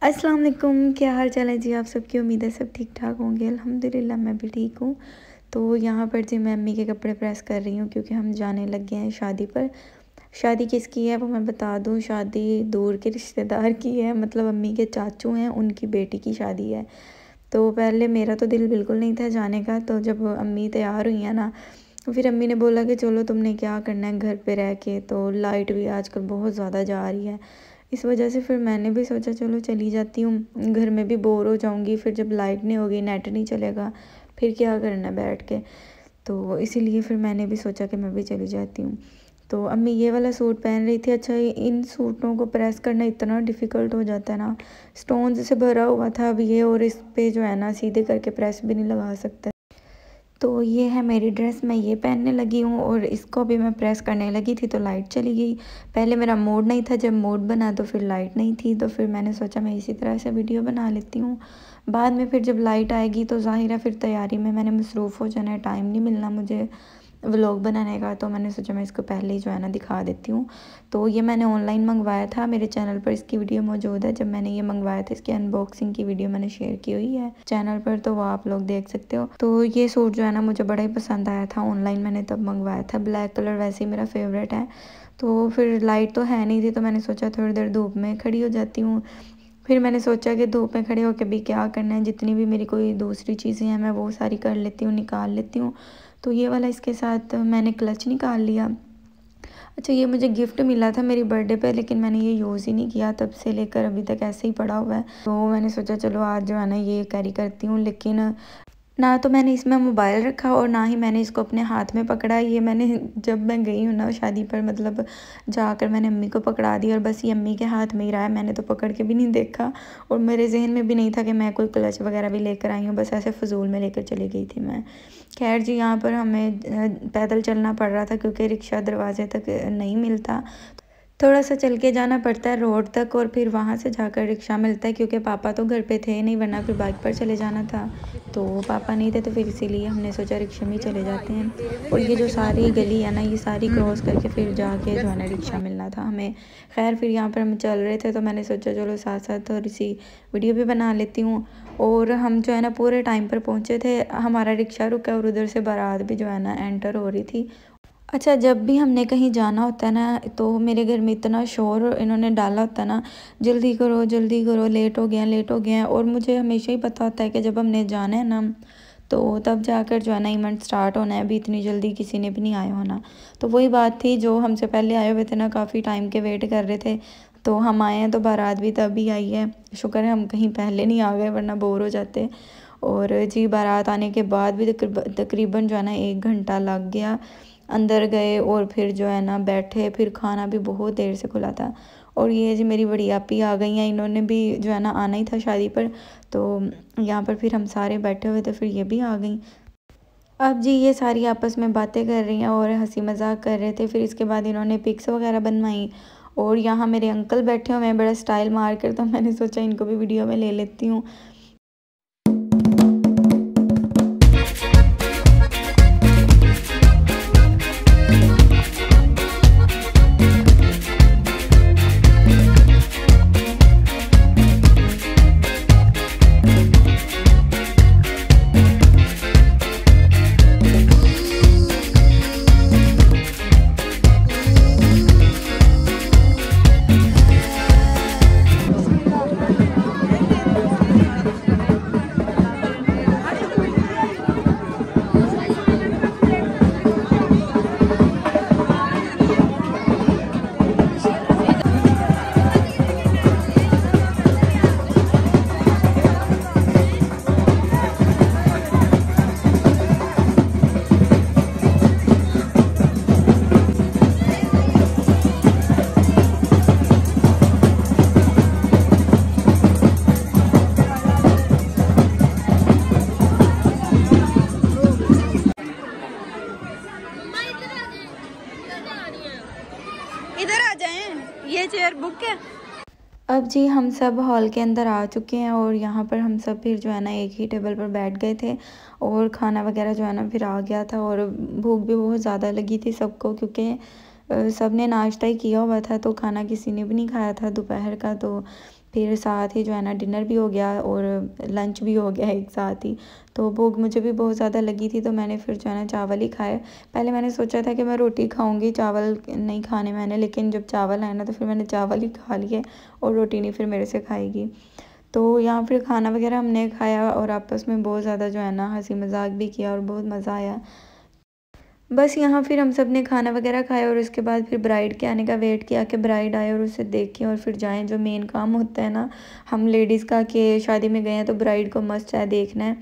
अस्सलाम वालेकुम, क्या हाल चाल है जी आप सबकी। उम्मीद है सब ठीक ठाक होंगे। अल्हम्दुलिल्लाह मैं भी ठीक हूँ। तो यहाँ पर जी मैं अम्मी के कपड़े प्रेस कर रही हूँ क्योंकि हम जाने लग गए हैं शादी पर। शादी किसकी है वो मैं बता दूँ, शादी दूर के रिश्तेदार की है, मतलब अम्मी के चाचू हैं, उनकी बेटी की शादी है। तो पहले मेरा तो दिल बिल्कुल नहीं था जाने का, तो जब अम्मी तैयार हुई हैं ना, तो फिर अम्मी ने बोला कि चलो तुमने क्या करना है घर पे रह के, तो लाइट भी आजकल बहुत ज़्यादा जा रही है। इस वजह से फिर मैंने भी सोचा चलो चली जाती हूँ, घर में भी बोर हो जाऊँगी, फिर जब लाइट नहीं होगी, नेट नहीं चलेगा, फिर क्या करना है बैठ के। तो इसीलिए फिर मैंने भी सोचा कि मैं भी चली जाती हूँ। तो अम्मी ये वाला सूट पहन रही थी। अच्छा, इन सूटों को प्रेस करना इतना डिफ़िकल्ट हो जाता है ना, स्टोन्स से भरा हुआ था अब ये, और इस पे जो है ना सीधे करके प्रेस भी नहीं लगा सकता। तो ये है मेरी ड्रेस, मैं ये पहनने लगी हूँ और इसको भी मैं प्रेस करने लगी थी तो लाइट चली गई। पहले मेरा मूड नहीं था, जब मूड बना तो फिर लाइट नहीं थी, तो फिर मैंने सोचा मैं इसी तरह से वीडियो बना लेती हूँ। बाद में फिर जब लाइट आएगी तो ज़ाहिर है फिर तैयारी में मैंने मसरूफ़ हो जाना है, टाइम नहीं मिलना मुझे व्लॉग बनाने का। तो मैंने सोचा मैं इसको पहले ही जो है ना दिखा देती हूँ। तो ये मैंने ऑनलाइन मंगवाया था, मेरे चैनल पर इसकी वीडियो मौजूद है। जब मैंने ये मंगवाया था इसकी अनबॉक्सिंग की वीडियो मैंने शेयर की हुई है चैनल पर, तो वो आप लोग देख सकते हो। तो ये सूट जो है ना मुझे बड़ा ही पसंद आया था, ऑनलाइन मैंने तब मंगवाया था। ब्लैक कलर वैसे ही मेरा फेवरेट है। तो फिर लाइट तो है नहीं थी, तो मैंने सोचा थोड़ी देर धूप में खड़ी हो जाती हूँ। फिर मैंने सोचा कि धूप में खड़े होकर भी क्या करना है, जितनी भी मेरी कोई दूसरी चीज़ें हैं मैं वो सारी कर लेती हूँ, निकाल लेती हूँ। तो ये वाला इसके साथ मैंने क्लच निकाल लिया। अच्छा, ये मुझे गिफ्ट मिला था मेरी बर्थडे पे, लेकिन मैंने ये यूज़ ही नहीं किया, तब से लेकर अभी तक ऐसे ही पड़ा हुआ है। तो मैंने सोचा चलो आज जो है ना ये कैरी करती हूँ, लेकिन ना तो मैंने इसमें मोबाइल रखा और ना ही मैंने इसको अपने हाथ में पकड़ा। ये मैंने जब मैं गई हूँ ना शादी पर, मतलब जाकर मैंने अम्मी को पकड़ा दी और बस ये अम्मी के हाथ में ही रहा है, मैंने तो पकड़ के भी नहीं देखा और मेरे जहन में भी नहीं था कि मैं कोई क्लच वगैरह भी लेकर आई हूँ, बस ऐसे फजूल में लेकर चली गई थी मैं। खैर जी, यहाँ पर हमें पैदल चलना पड़ रहा था क्योंकि रिक्शा दरवाजे तक नहीं मिलता, थोड़ा सा चल के जाना पड़ता है रोड तक और फिर वहाँ से जाकर रिक्शा मिलता है, क्योंकि पापा तो घर पे थे नहीं, वरना फिर बाइक पर चले जाना था। तो पापा नहीं थे तो फिर इसीलिए हमने सोचा रिक्शा में ही चले जाते हैं। और ये जो सारी गली है ना, ये सारी क्रॉस करके फिर जाके जो है ना रिक्शा मिलना था हमें। खैर फिर यहाँ पर हम चल रहे थे तो मैंने सोचा चलो साथ साथ थोड़ी सी वीडियो भी बना लेती हूँ। और हम जो है ना पूरे टाइम पर पहुँचे थे, हमारा रिक्शा रुका और उधर से बारात भी जो है ना एंटर हो रही थी। अच्छा, जब भी हमने कहीं जाना होता है ना, तो मेरे घर में इतना शोर इन्होंने डाला होता है ना, जल्दी करो, लेट हो गया लेट हो गया। और मुझे हमेशा ही पता होता है कि जब हमने जाना है ना तो तब जाकर जो है ना इवेंट स्टार्ट होना है, अभी इतनी जल्दी किसी ने भी नहीं आया होना। तो वही बात थी, जो हमसे पहले आए हुए थे ना काफ़ी टाइम के वेट कर रहे थे, तो हम आए हैं तो बारात भी तभी आई है। शुक्र है हम कहीं पहले नहीं आ गए, वरना बोर हो जाते। और जी बारात आने के बाद भी तकरीबन जो है ना 1 घंटा लग गया। अंदर गए और फिर जो है ना बैठे, फिर खाना भी बहुत देर से खुला था। और ये जी मेरी बड़ी आपी आ गई हैं, इन्होंने भी जो है ना आना ही था शादी पर, तो यहाँ पर फिर हम सारे बैठे हुए थे, फिर ये भी आ गई। अब जी ये सारी आपस में बातें कर रही हैं और हंसी मजाक कर रहे थे। फिर इसके बाद इन्होंने पिक्स वगैरह बनवाई और यहाँ मेरे अंकल बैठे हुए हैं बड़ा स्टाइल मार कर, तो मैंने सोचा इनको भी वीडियो में ले लेती हूँ। इधर आ जाएं, ये चेयर बुक है। अब जी हम सब हॉल के अंदर आ चुके हैं और यहाँ पर हम सब फिर जो है ना एक ही टेबल पर बैठ गए थे और खाना वगैरह जो है ना फिर आ गया था। और भूख भी बहुत ज़्यादा लगी थी सबको, क्योंकि सब ने नाश्ता ही किया हुआ था, तो खाना किसी ने भी नहीं खाया था दोपहर का। तो फिर साथ ही जो है ना डिनर भी हो गया और लंच भी हो गया एक साथ ही। तो भूख मुझे भी बहुत ज़्यादा लगी थी, तो मैंने फिर जो है ना चावल ही खाए। पहले मैंने सोचा था कि मैं रोटी खाऊंगी, चावल नहीं खाने मैंने, लेकिन जब चावल आए ना तो फिर मैंने चावल ही खा लिए और रोटी नहीं फिर मेरे से खाएगी। तो यहाँ फिर खाना वगैरह हमने खाया और आपस में बहुत ज़्यादा जो है ना हंसी मजाक भी किया और बहुत मज़ा आया। बस यहाँ फिर हम सब ने खाना वगैरह खाया और उसके बाद फिर ब्राइड के आने का वेट किया कि ब्राइड आए और उसे देखें और फिर जाएं। जो मेन काम होता है ना हम लेडीज़ का, कि शादी में गए हैं तो ब्राइड को मस्ट है देखना है।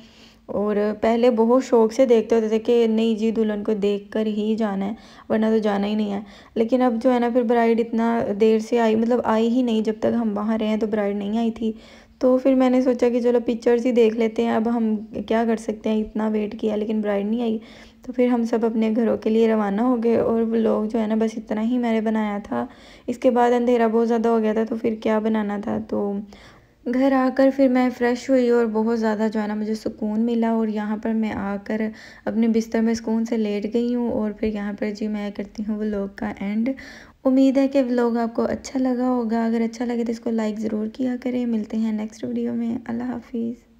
और पहले बहुत शौक से देखते होते थे कि नहीं जी दुल्हन को देख कर ही जाना है, वरना तो जाना ही नहीं है। लेकिन अब जो है ना फिर ब्राइड इतना देर से आई, मतलब आई ही नहीं, जब तक हम वहाँ रहे हैं तो ब्राइड नहीं आई थी। तो फिर मैंने सोचा कि चलो पिक्चर्स ही देख लेते हैं, अब हम क्या कर सकते हैं, इतना वेट किया लेकिन ब्राइड नहीं आई। तो फिर हम सब अपने घरों के लिए रवाना हो गए और व्लॉग जो है ना बस इतना ही मैंने बनाया था। इसके बाद अंधेरा बहुत ज़्यादा हो गया था तो फिर क्या बनाना था। तो घर आकर फिर मैं फ़्रेश हुई और बहुत ज़्यादा जो है ना मुझे सुकून मिला, और यहाँ पर मैं आकर अपने बिस्तर में सुकून से लेट गई हूँ। और फिर यहाँ पर जी मैं करती हूँ व्लॉग का एंड। उम्मीद है कि व्लॉग आपको अच्छा लगा होगा, अगर अच्छा लगे तो इसको लाइक ज़रूर किया करें। मिलते हैं नेक्स्ट वीडियो में। अल्लाह हाफिज़।